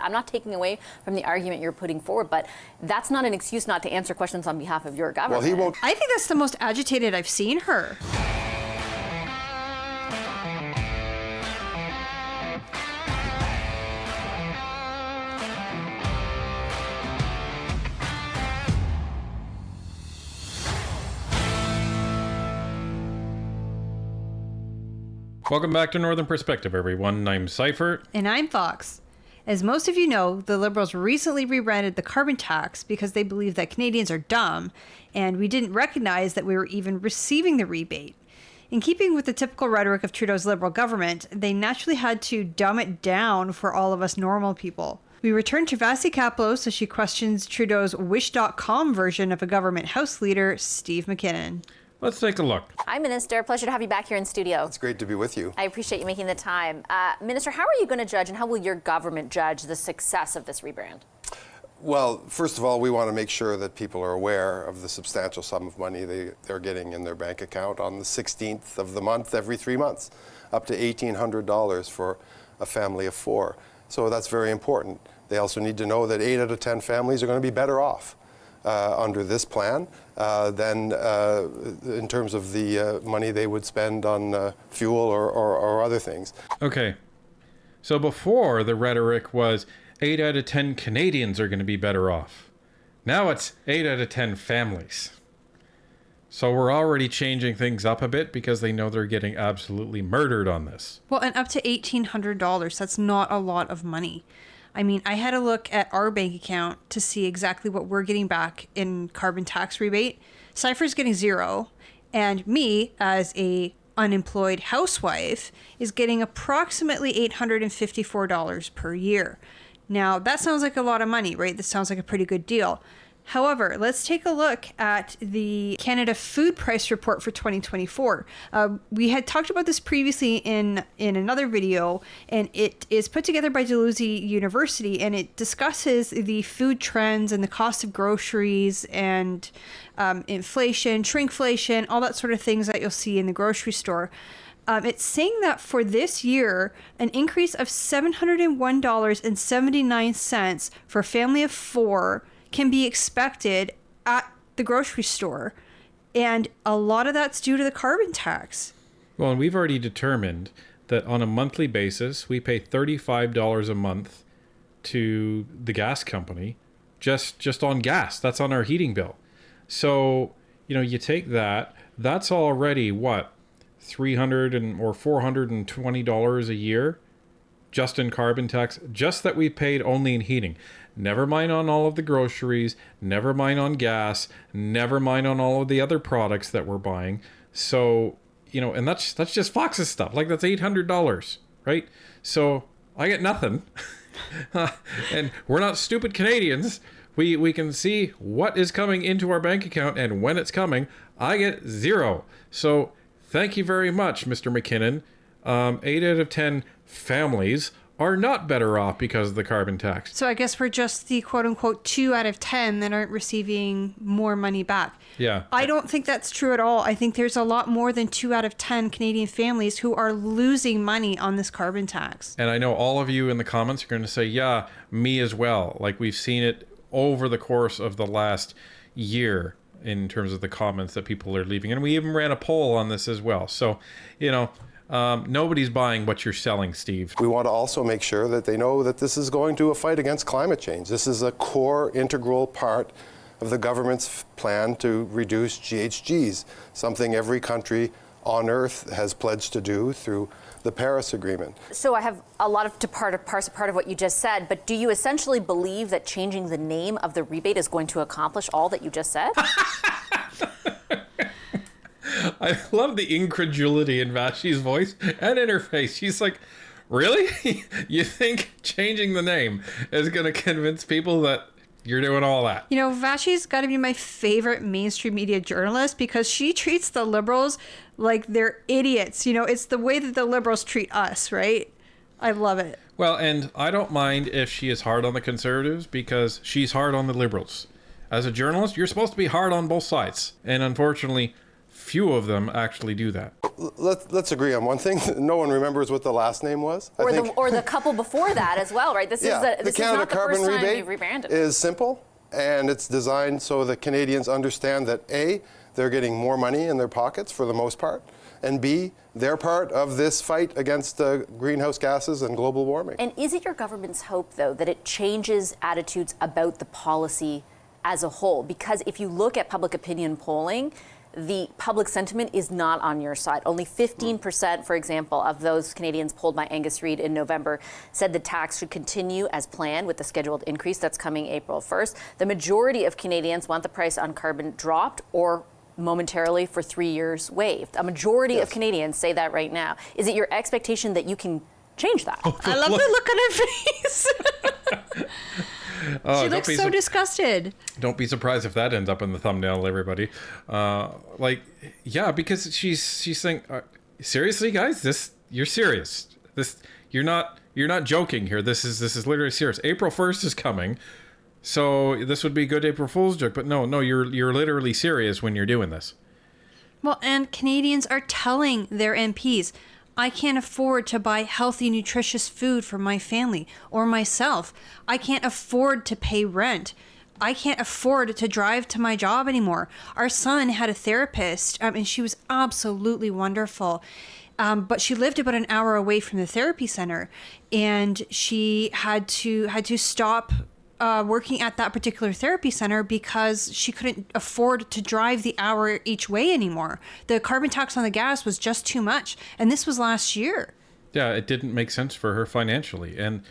I'm not taking away from the argument you're putting forward, but that's not an excuse not to answer questions on behalf of your government. Well, he won't. I think that's the most agitated I've seen her. Welcome back to Northern Perspective, everyone. I'm Cypher. And I'm Fox. As most of you know, the Liberals recently rebranded the carbon tax because they believe that Canadians are dumb, and we didn't recognize that we were even receiving the rebate. In keeping with the typical rhetoric of Trudeau's Liberal government, they naturally had to dumb it down for all of us normal people. We return to Vassie Kaplos as she questions Trudeau's Wish.com version of a government house leader, Steve McKinnon. Let's take a look. Hi, Minister. Pleasure to have you back here in studio. It's great to be with you. I appreciate you making the time. Minister, how are you going to judge and how will your government judge the success of this rebrand? Well, first of all, we want to make sure that people are aware of the substantial sum of money they're getting in their bank account on the 16th of the month every 3 months, up to $1,800 for a family of 4. So that's very important. They also need to know that 8 out of 10 families are going to be better off under this plan than in terms of the money they would spend on fuel or other things. Okay. So before, the rhetoric was 8 out of 10 Canadians are going to be better off. Now it's 8 out of 10 families. So we're already changing things up a bit because they know they're getting absolutely murdered on this. Well, and up to $1,800, that's not a lot of money. I mean, I had a look at our bank account to see exactly what we're getting back in carbon tax rebate. Cypher's getting 0, and me, as a unemployed housewife, is getting approximately $854 per year. Now, that sounds like a lot of money, right? This sounds like a pretty good deal. However, let's take a look at the Canada Food Price Report for 2024. We had talked about this previously in another video, and it is put together by Dalhousie University, and it discusses the food trends and the cost of groceries and inflation, shrinkflation, all that sort of things that you'll see in the grocery store. It's saying that for this year, an increase of $701.79 for a family of 4 can be expected at the grocery store. And a lot of that's due to the carbon tax. Well, and we've already determined that on a monthly basis, we pay $35 a month to the gas company just on gas. That's on our heating bill. So, you take that, that's already what? $300 or $420 a year just in carbon tax, just that we paid only in heating. Never mind on all of the groceries, never mind on gas, never mind on all of the other products that we're buying. So, and that's just Fox's stuff. Like, that's $800, right? So I get nothing. And we're not stupid Canadians. We can see what is coming into our bank account, and when it's coming, I get 0. So thank you very much, Mr. McKinnon. 8 out of 10 families are not better off because of the carbon tax. So I guess we're just the quote-unquote 2 out of 10 that aren't receiving more money back. Yeah. I don't think that's true at all. I think there's a lot more than 2 out of 10 Canadian families who are losing money on this carbon tax. And I know all of you in the comments are going to say, yeah, me as well. Like, we've seen it over the course of the last year in terms of the comments that people are leaving. And we even ran a poll on this as well. So, nobody's buying what you're selling, Steve. We want to also make sure that they know that this is going to a fight against climate change. This is a core, integral part of the government's plan to reduce GHGs, something every country on Earth has pledged to do through the Paris Agreement. So I have a lot to parse apart of what you just said, but do you essentially believe that changing the name of the rebate is going to accomplish all that you just said? I love the incredulity in Vashi's voice and in her face. She's like, really? You think changing the name is going to convince people that you're doing all that? Vashi's got to be my favorite mainstream media journalist because she treats the Liberals like they're idiots. It's the way that the Liberals treat us, right? I love it. Well, and I don't mind if she is hard on the Conservatives because she's hard on the Liberals. As a journalist, you're supposed to be hard on both sides. And unfortunately, Few of them actually do that. Let's agree on one thing. No one remembers what the last name was. Or the couple before that as well, right? This is the Canada not the Carbon first time Rebate you've rebranded. is simple, and it's designed so that Canadians understand that A, they're getting more money in their pockets for the most part, and B, they're part of this fight against greenhouse gases and global warming. And is it your government's hope, though, that it changes attitudes about the policy as a whole? Because if you look at public opinion polling, the public sentiment is not on your side. Only 15%, for example, of those Canadians polled by Angus Reid in November said the tax should continue as planned with the scheduled increase that's coming April 1st. The majority of Canadians want the price on carbon dropped or momentarily for 3 years waived. A majority of Canadians say that right now. Is it your expectation that you can change that? I love the look on her face. She looks so disgusted. Don't be surprised if that ends up in the thumbnail, everybody. Because she's saying, seriously, guys, you're serious. You're not joking here. This is literally serious. April 1st is coming. So this would be a good April Fool's joke, but no, you're literally serious when you're doing this. Well, and Canadians are telling their MPs, I can't afford to buy healthy, nutritious food for my family or myself. I can't afford to pay rent. I can't afford to drive to my job anymore. Our son had a therapist, and she was absolutely wonderful. But she lived about an hour away from the therapy center, and she had to stop working at that particular therapy center because she couldn't afford to drive the hour each way anymore. The carbon tax on the gas was just too much. And this was last year. Yeah, it didn't make sense for her financially. And,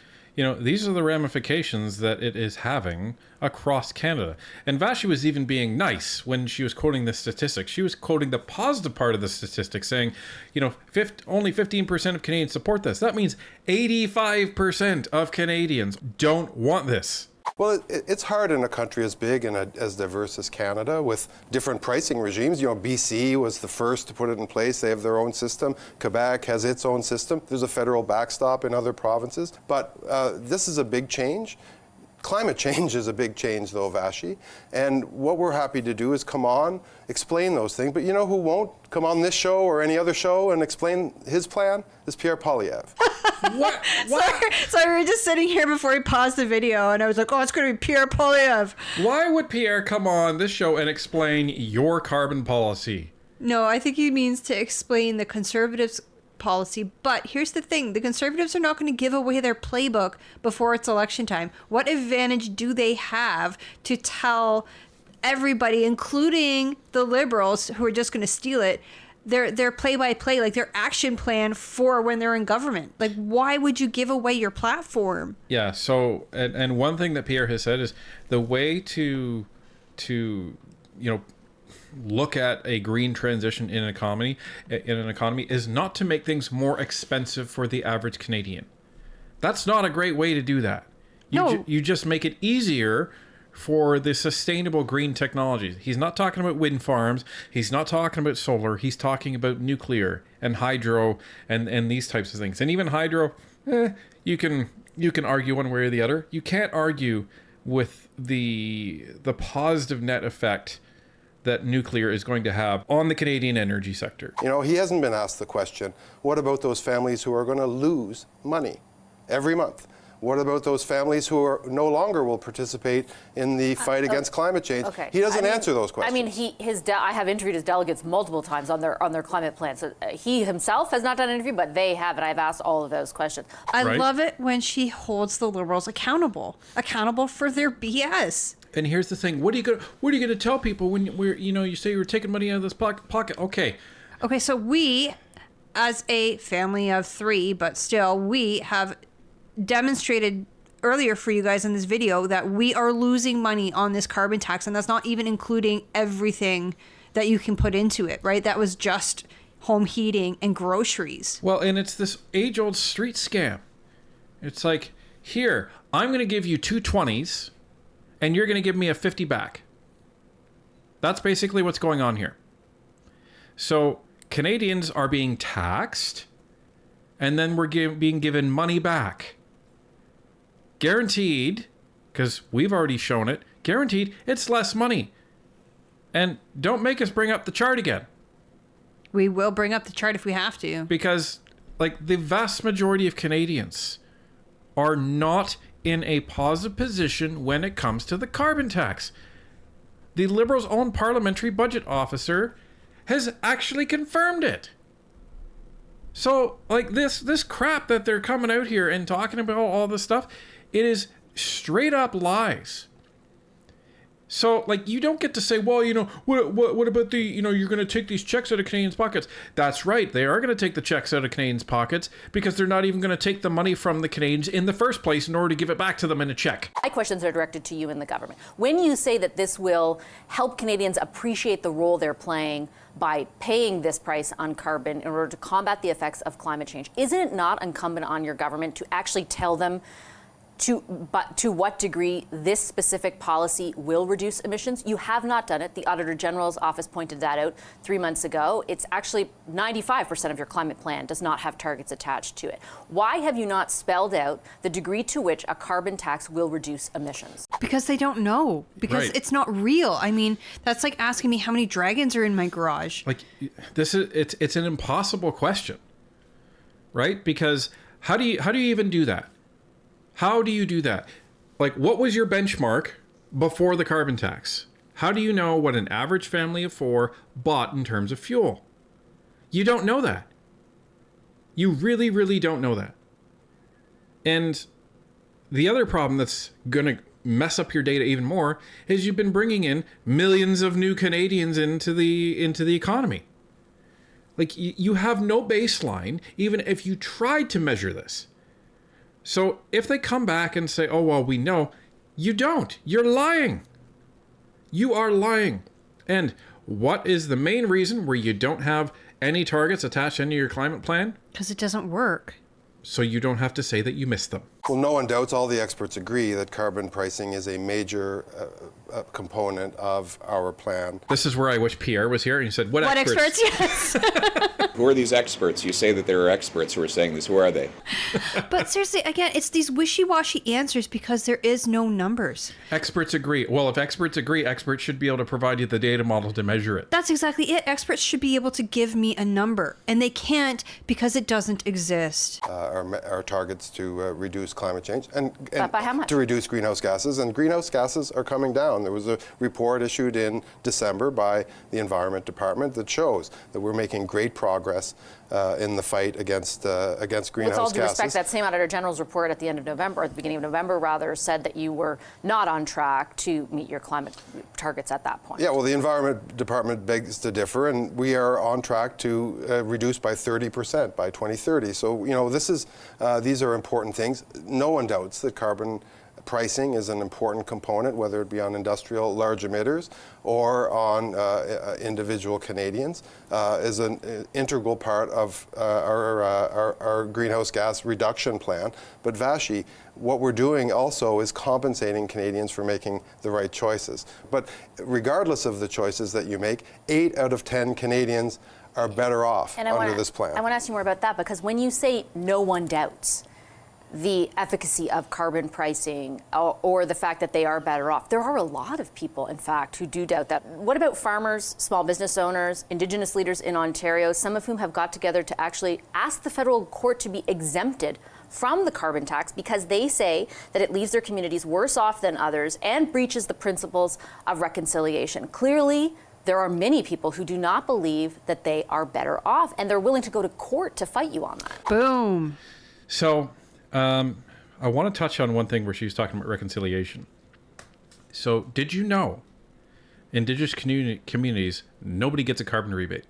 these are the ramifications that it is having across Canada. And Vashi was even being nice when she was quoting the statistics. She was quoting the positive part of the statistics, saying, only 15% of Canadians support this. That means 85% of Canadians don't want this. Well, it's hard in a country as big and as diverse as Canada with different pricing regimes. BC was the first to put it in place. They have their own system. Quebec has its own system. There's a federal backstop in other provinces. But this is a big change. Climate change is a big change, though, Vashi. And what we're happy to do is come on, explain those things. But you know who won't come on this show or any other show and explain his plan? Is Pierre Poilievre. What? Sorry, we were just sitting here before we paused the video, and I was like, oh, it's going to be Pierre Poilievre. Why would Pierre come on this show and explain your carbon policy? No, I think he means to explain the Conservatives' policy. But here's the thing. The Conservatives are not going to give away their playbook before it's election time. What advantage do they have to tell everybody, including the Liberals, who are just going to steal it, their play-by-play, like their action plan for when they're in government? Like, why would you give away your platform? Yeah, so, and one thing that Pierre has said is the way to look at a green transition in an economy is not to make things more expensive for the average Canadian. That's not a great way to do that. You just make it easier for the sustainable green technologies. He's not talking about wind farms. He's not talking about solar. He's talking about nuclear and hydro and these types of things. And even hydro, you can argue one way or the other. You can't argue with the positive net effect that nuclear is going to have on the Canadian energy sector. He hasn't been asked the question, what about those families who are going to lose money every month? What about those families who are no longer will participate in the fight against climate change? Okay. He doesn't answer those questions. I have interviewed his delegates multiple times on their climate plans. So, he himself has not done an interview, but they have, and I've asked all of those questions. I love it when she holds the Liberals accountable for their BS. And here's the thing: what are you gonna tell people when you say you were taking money out of this pocket? Okay, so we, as a family of 3, but still, we have demonstrated earlier for you guys in this video that we are losing money on this carbon tax, and that's not even including everything that you can put into it, right? That was just home heating and groceries. Well, and it's this age-old street scam. It's like, here, I'm going to give you 2 20s, and you're going to give me a 50 back. That's basically what's going on here. So Canadians are being taxed, and then we're being given money back. Guaranteed, because we've already shown it, guaranteed it's less money. And don't make us bring up the chart again. We will bring up the chart if we have to. Because, like, the vast majority of Canadians are not in a positive position when it comes to the carbon tax. The Liberals' own parliamentary budget officer has actually confirmed it. So, like, this crap that they're coming out here and talking about all this stuff, it is straight up lies. So, like, you don't get to say, well, what about the, you're going to take these checks out of Canadians' pockets. That's right. They are going to take the checks out of Canadians' pockets because they're not even going to take the money from the Canadians in the first place in order to give it back to them in a check. My questions are directed to you in the government. When you say that this will help Canadians appreciate the role they're playing by paying this price on carbon in order to combat the effects of climate change, isn't it not incumbent on your government to actually tell them to what degree this specific policy will reduce emissions? You have not done it. The Auditor General's office pointed that out 3 months ago. It's actually 95% of your climate plan does not have targets attached to it. Why have you not spelled out the degree to which a carbon tax will reduce emissions? Because they don't know. Because Right. it's not real. I mean, that's like asking me how many dragons are in my garage. Like, it's an impossible question, right? Because how do you even do that? How do you do that? Like, what was your benchmark before the carbon tax? How do you know what an average family of 4 bought in terms of fuel? You don't know that. You really, really don't know that. And the other problem that's going to mess up your data even more is you've been bringing in millions of new Canadians into the economy. Like, you have no baseline, even if you tried to measure this. So if they come back and say, oh, well, we know, you don't. You're lying. You are lying. And what is the main reason where you don't have any targets attached into your climate plan? Because it doesn't work. So you don't have to say that you missed them. Well, no one doubts, all the experts agree that carbon pricing is a major component of our plan. This is where I wish Pierre was here and he said, what experts? Yes. Who are these experts? You say that there are experts who are saying this. Who are they? But seriously, again, it's these wishy-washy answers because there is no numbers. Experts agree. Well, if experts agree, experts should be able to provide you the data model to measure it. That's exactly it. Experts should be able to give me a number, and they can't because it doesn't exist. Our targets to reduce climate change and But by how much? to reduce greenhouse gases. And greenhouse gases are coming down. There was a report issued in December by the Environment Department that shows that we're making great progress in the fight against greenhouse With all due gases. respect, that same Auditor General's report at the end of November, or at the beginning of November rather, said that you were not on track to meet your climate targets at that point. Yeah, well, the Environment Department begs to differ, and we are on track to reduce by 30% by 2030. So, these are important things. No one doubts that carbon pricing is an important component, whether it be on industrial large emitters or on individual Canadians, is an integral part of our greenhouse gas reduction plan. But Vashi, what we're doing also is compensating Canadians for making the right choices. But regardless of the choices that you make, 8 out of 10 Canadians are better off under this plan. I want to ask you more about that, because when you say no one doubts the efficacy of carbon pricing or the fact that they are better off, there are a lot of people, in fact, who do doubt that. What about farmers, small business owners, Indigenous leaders in Ontario, some of whom have got together to actually ask the federal court to be exempted from the carbon tax because they say that it leaves their communities worse off than others and breaches the principles of reconciliation? Clearly, there are many people who do not believe that they are better off, and they're willing to go to court to fight you on that. Boom. So I want to touch on one thing where she was talking about reconciliation. So did you know Indigenous communities, nobody gets a carbon rebate?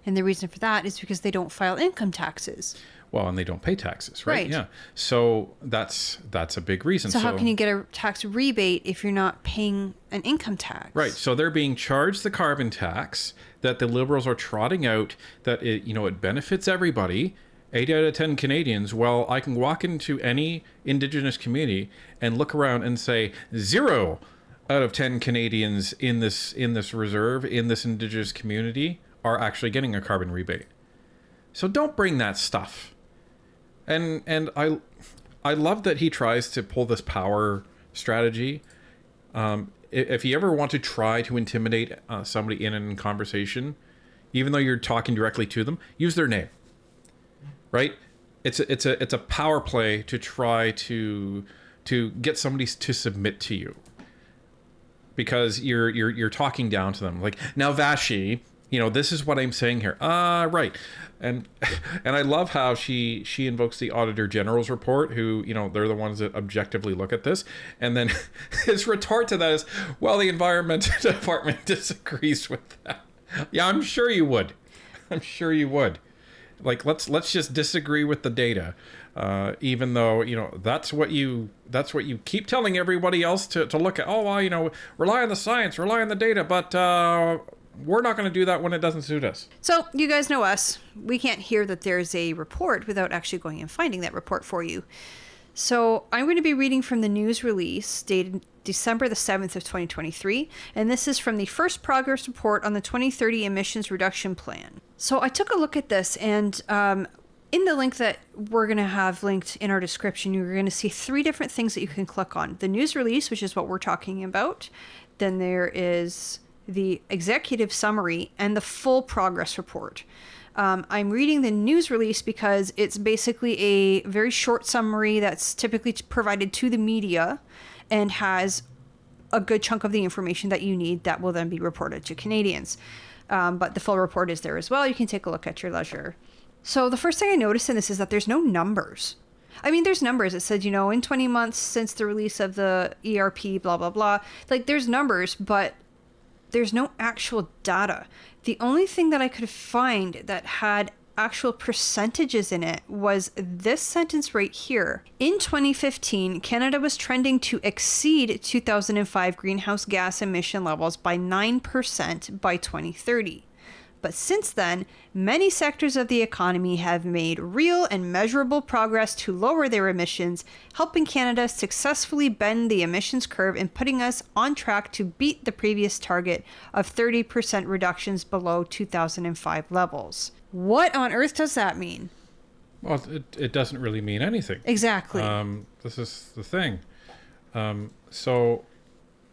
And the reason for that is because they don't file income taxes. Well, and they don't pay taxes, right? Right. Yeah. So that's a big reason. So how can you get a tax rebate if you're not paying an income tax? Right. So they're being charged the carbon tax that the Liberals are trotting out, that it benefits everybody. 8 out of 10 Canadians. Well, I can walk into any Indigenous community and look around and say 0 out of 10 Canadians in this reserve, in this Indigenous community, are actually getting a carbon rebate. So don't bring that stuff. And I love that he tries to pull this power strategy. If you ever want to try to intimidate somebody in a conversation, even though you're talking directly to them, use their name, right? It's a power play to try to get somebody to submit to you, because you're talking down to them. Like, now Vashi, this is what I'm saying here. Right. And I love how she invokes the Auditor General's report, who, they're the ones that objectively look at this. And then his retort to that is, well, the Environment Department disagrees with that. Yeah, I'm sure you would. Like, let's just disagree with the data, even though that's what you keep telling everybody else to look at. Oh, well, rely on the science, rely on the data, but we're not going to do that when it doesn't suit us. So you guys know us. We can't hear that there's a report without actually going and finding that report for you. So I'm going to be reading from the news release dated December the 7th of 2023, and this is from the first progress report on the 2030 emissions reduction plan. So I took a look at this, and in the link that we're going to have linked in our description, you're going to see 3 different things that you can click on. The news release, which is what we're talking about. Then there is the executive summary and the full progress report. I'm reading the news release because it's basically a very short summary that's typically provided to the media and has a good chunk of the information that you need that will then be reported to Canadians. But the full report is there as well. You can take a look at your leisure. So the first thing I noticed in this is that there's no numbers. I mean, there's numbers. It said, in 20 months since the release of the ERP, blah, blah, blah. Like, there's numbers, but there's no actual data. The only thing that I could find that had actual percentages in it was this sentence right here. In 2015, Canada was trending to exceed 2005 greenhouse gas emission levels by 9% by 2030. But since then, many sectors of the economy have made real and measurable progress to lower their emissions, helping Canada successfully bend the emissions curve and putting us on track to beat the previous target of 30% reductions below 2005 levels. What on earth does that mean? Well, it doesn't really mean anything. Exactly. This is the thing. So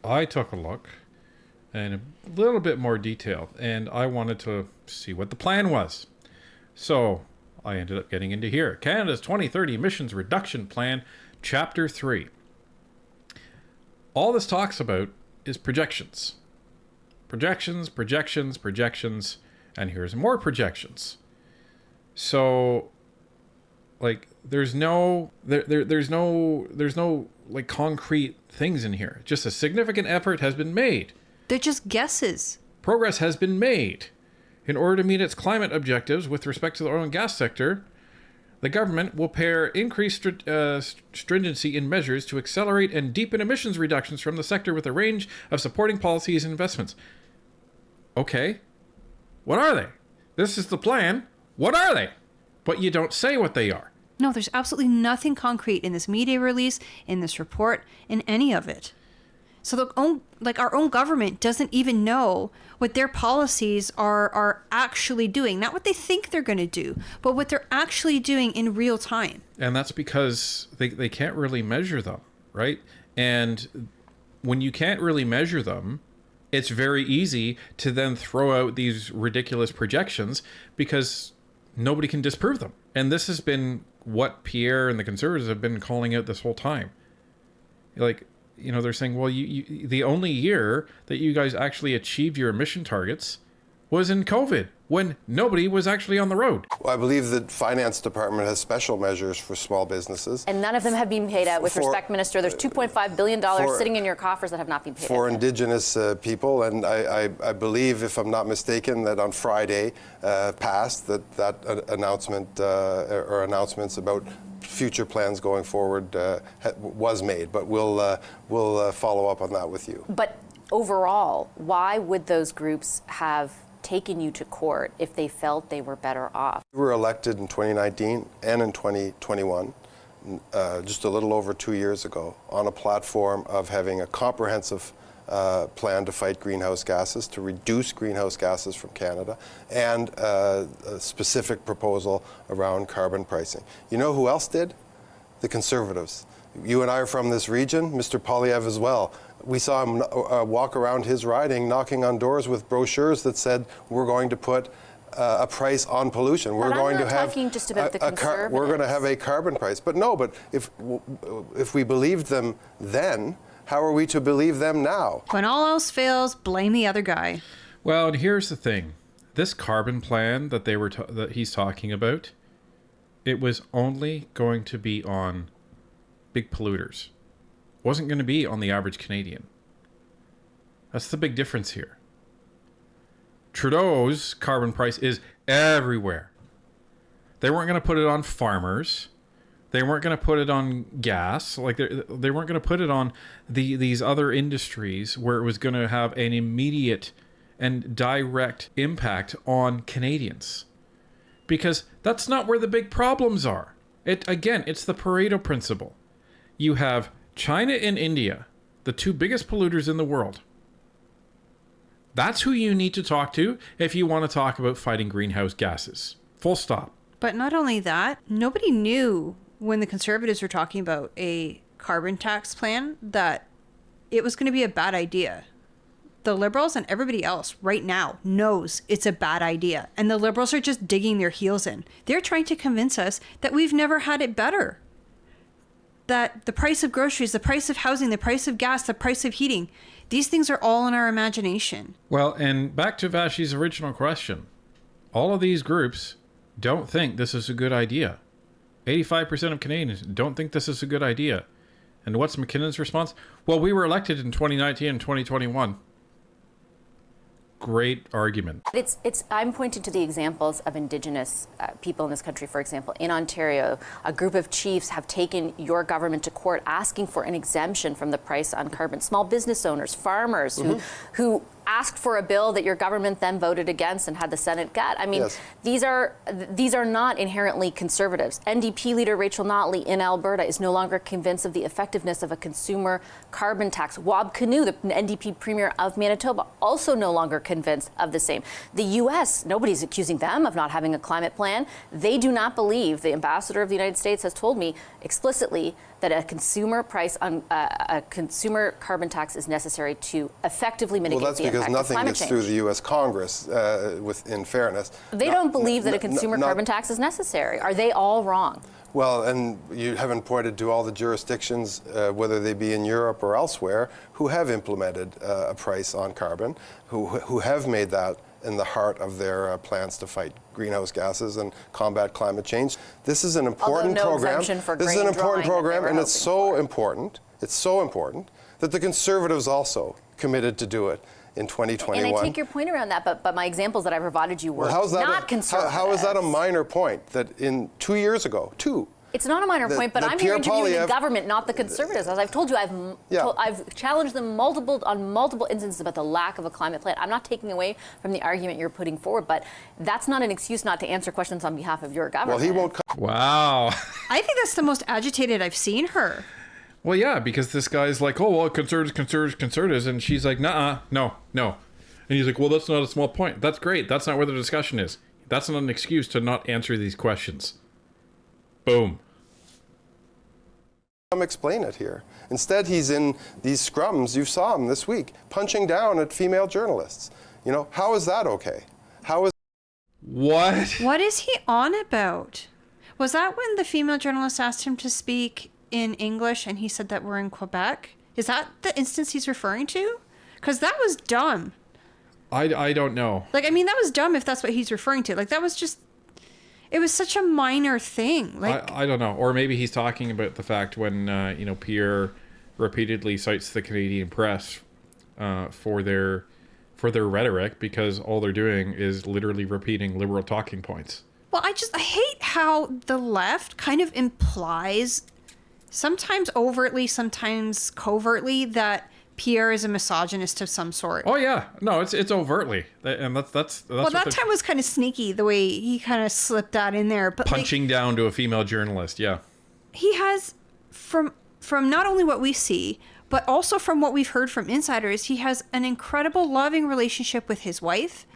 I took a look and a little bit more detail, and I wanted to see what the plan was. So I ended up getting into here. Canada's 2030 Emissions Reduction Plan, Chapter 3. All this talks about is projections. Projections, and here's more projections. So, like, there's no like concrete things in here. Just a significant effort has been made. They're just guesses. Progress has been made. In order to meet its climate objectives with respect to the oil and gas sector, the government will pair increased stringency in measures to accelerate and deepen emissions reductions from the sector with a range of supporting policies and investments. Okay. What are they? This is the plan. What are they? But you don't say what they are. No, there's absolutely nothing concrete in this media release, in this report, in any of it. So our own government doesn't even know what their policies are actually doing. Not what they think they're going to do, but what they're actually doing in real time. And that's because they can't really measure them, right? And when you can't really measure them, it's very easy to then throw out these ridiculous projections because nobody can disprove them. And this has been what Pierre and the Conservatives have been calling out this whole time. Like, they're saying, well, you the only year that you guys actually achieved your emission targets was in COVID, when nobody was actually on the road. Well, I believe the Finance Department has special measures for small businesses. And none of them have been paid out. With respect, Minister, there's $2.5 billion sitting in your coffers that have not been paid out. For Indigenous people, and I believe, if I'm not mistaken, that on Friday passed that announcement or announcements about future plans going forward was made. But we'll follow up on that with you. But overall, why would those groups have taken you to court if they felt they were better off? We were elected in 2019 and in 2021, just a little over 2 years ago, on a platform of having a comprehensive plan to fight greenhouse gases, to reduce greenhouse gases from Canada, and a specific proposal around carbon pricing. You know who else did? The Conservatives. You and I are from this region, Mr. Poilievre as well. We saw him walk around his riding, knocking on doors with brochures that said, we're going to put a price on pollution. We're But I'm going not to have talking just about the we're going to have a carbon price. But no, but if we believed them then, how are we to believe them now? When all else fails, blame the other guy. Well, and here's the thing. This carbon plan that that he's talking about, it was only going to be on big polluters. It wasn't going to be on the average Canadian. That's the big difference here. Trudeau's carbon price is everywhere. They weren't going to put it on farmers. They weren't going to put it on gas. Like they weren't going to put it on these other industries where it was going to have an immediate and direct impact on Canadians. Because that's not where the big problems are. It's the Pareto principle. You have China and India, the two biggest polluters in the world. That's who you need to talk to if you want to talk about fighting greenhouse gases. Full stop. But not only that, nobody knew when the Conservatives were talking about a carbon tax plan that it was going to be a bad idea. The Liberals and everybody else right now knows it's a bad idea. And the Liberals are just digging their heels in. They're trying to convince us that we've never had it better. That the price of groceries, the price of housing, the price of gas, the price of heating, these things are all in our imagination. Well, and back to Vashi's original question. All of these groups don't think this is a good idea. 85% of Canadians don't think this is a good idea. And what's McKinnon's response? Well, we were elected in 2019 and 2021. Great argument. I'm pointing to the examples of Indigenous people in this country. For example, in Ontario, a group of chiefs have taken your government to court asking for an exemption from the price on carbon. Small business owners, farmers who asked for a bill that your government then voted against and had the Senate gut. I mean, Yes. these are not inherently conservatives. NDP leader Rachel Notley in Alberta is no longer convinced of the effectiveness of a consumer carbon tax. Wab Kinew, the NDP premier of Manitoba, also no longer convinced of the same. The U.S., nobody's accusing them of not having a climate plan. They do not believe, the ambassador of the United States has told me explicitly, that a consumer price on a consumer carbon tax is necessary to effectively mitigate the impact of climate change. Well, that's because nothing gets through the U.S. Congress, in fairness. They don't believe that a consumer carbon tax is necessary. Are they all wrong? Well, and you haven't pointed to all the jurisdictions, whether they be in Europe or elsewhere, who have implemented a price on carbon, who have made that in the heart of their plans to fight greenhouse gases and combat climate change. This is an important program. This is an important program, and it's so important. It's so important that the Conservatives also committed to do it in 2021. And I take your point around that, but my examples that I provided you were not conservative. How is that a minor point that in 2 years ago, It's not a minor point, but I'm here interviewing the government, not the Conservatives. As I've told you, I've challenged them on multiple instances about the lack of a climate plan. I'm not taking away from the argument you're putting forward, but that's not an excuse not to answer questions on behalf of your government. Well, he won't come. Wow. I think that's the most agitated I've seen her. Well, yeah, because this guy's like, oh, well, conservatives. And she's like, nah, no. And he's like, well, that's not a small point. That's great. That's not where the discussion is. That's not an excuse to not answer these questions. Boom. Explain it here. Instead, he's in these scrums. You saw him this week, punching down at female journalists. You know, how is that okay? How is... What? What is he on about? Was that when the female journalist asked him to speak in English and he said that we're in Quebec? Is that the instance he's referring to? Because that was dumb. I don't know. Like, I mean, that was dumb if that's what he's referring to. Like, that was just... It was such a minor thing. Like, I don't know. Or maybe he's talking about the fact when, Pierre repeatedly cites the Canadian press for their rhetoric, because all they're doing is literally repeating liberal talking points. Well, I hate how the left kind of implies, sometimes overtly, sometimes covertly, that Pierre is a misogynist of some sort. Oh yeah, no, it's overtly, and that's. Well, that time was kind of sneaky the way he kind of slipped that in there, but punching down to a female journalist. Yeah, he has from not only what we see, but also from what we've heard from insiders, he has an incredible, loving relationship with his wife.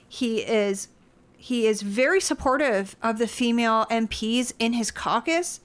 He is very supportive of the female MPs in his caucus,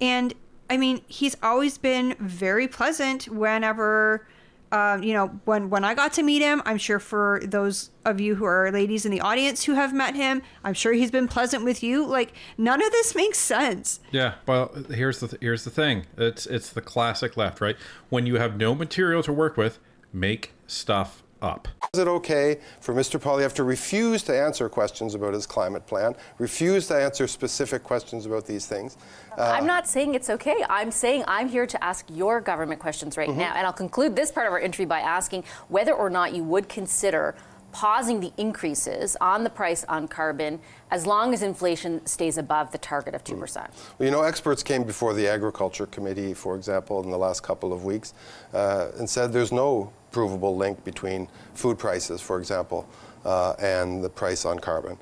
and I mean, he's always been very pleasant whenever When I got to meet him, I'm sure for those of you who are ladies in the audience who have met him, I'm sure he's been pleasant with you. Like, none of this makes sense. Yeah, well, here's the thing. It's the classic left, right? When you have no material to work with, make stuff up. Is it okay for Mr. Poilievre to refuse to answer questions about his climate plan, refuse to answer specific questions about these things? I'm not saying it's okay. I'm saying I'm here to ask your government questions right now. And I'll conclude this part of our interview by asking whether or not you would consider pausing the increases on the price on carbon as long as inflation stays above the target of 2%. Well, experts came before the Agriculture Committee, for example, in the last couple of weeks, and said there's no provable link between food prices, for example, and the price on carbon.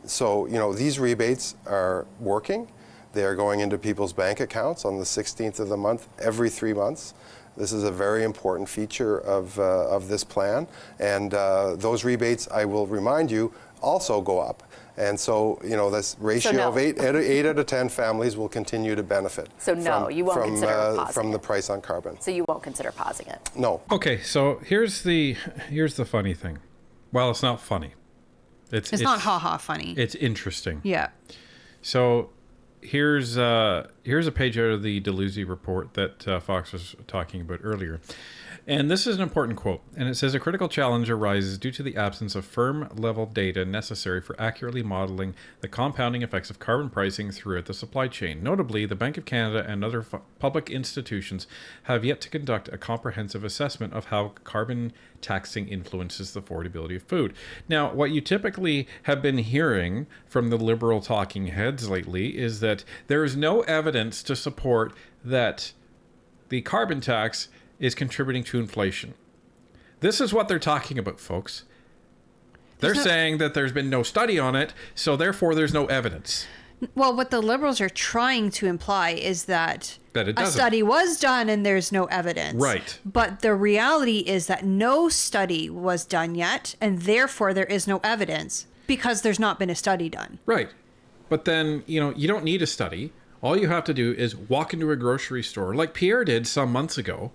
So, these rebates are working. They are going into people's bank accounts on the 16th of the month, every 3 months. This is a very important feature of this plan. And those rebates, I will remind you, also go up. And so, this ratio of 8 out of 10 families will continue to benefit. So no, you won't consider pausing from the it. price on carbon. So you won't consider pausing it. No. Okay, so here's the funny thing. Well, it's not funny. It's not ha-ha funny. It's interesting. Yeah. So here's a page out of the Deleuze report that Fox was talking about earlier. And this is an important quote. And it says, a critical challenge arises due to the absence of firm level data necessary for accurately modeling the compounding effects of carbon pricing throughout the supply chain. Notably, the Bank of Canada and other public institutions have yet to conduct a comprehensive assessment of how carbon taxing influences the affordability of food. Now, what you typically have been hearing from the liberal talking heads lately is that there is no evidence to support that the carbon tax is contributing to inflation. This is what they're talking about, folks. They're saying that there's been no study on it, so therefore there's no evidence. Well, what the liberals are trying to imply is that it a doesn't. study was done and there's no evidence. Right. But the reality is that no study was done yet, and therefore there is no evidence because there's not been a study done. Right. But then, you don't need a study. All you have to do is walk into a grocery store, like Pierre did some months ago,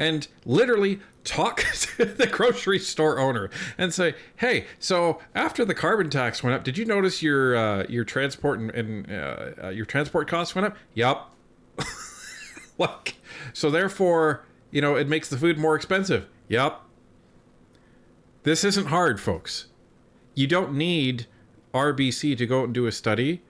and literally talk to the grocery store owner and say, hey, so after the carbon tax went up, did you notice your transport and your transport costs went up? Yup. So therefore, it makes the food more expensive. Yup. This isn't hard, folks. You don't need RBC to go out and do a study.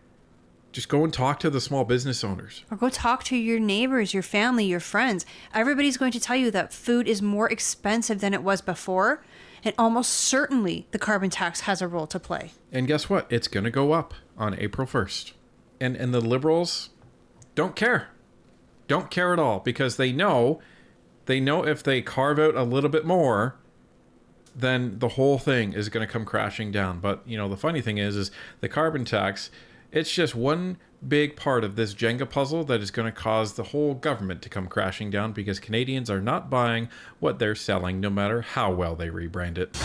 Just go and talk to the small business owners. Or go talk to your neighbors, your family, your friends. Everybody's going to tell you that food is more expensive than it was before. And almost certainly the carbon tax has a role to play. And guess what? It's going to go up on April 1st. And the liberals don't care. Don't care at all, because they know if they carve out a little bit more, then the whole thing is going to come crashing down. But, the funny thing is the carbon tax, it's just one big part of this Jenga puzzle that is going to cause the whole government to come crashing down, because Canadians are not buying what they're selling, no matter how well they rebrand it.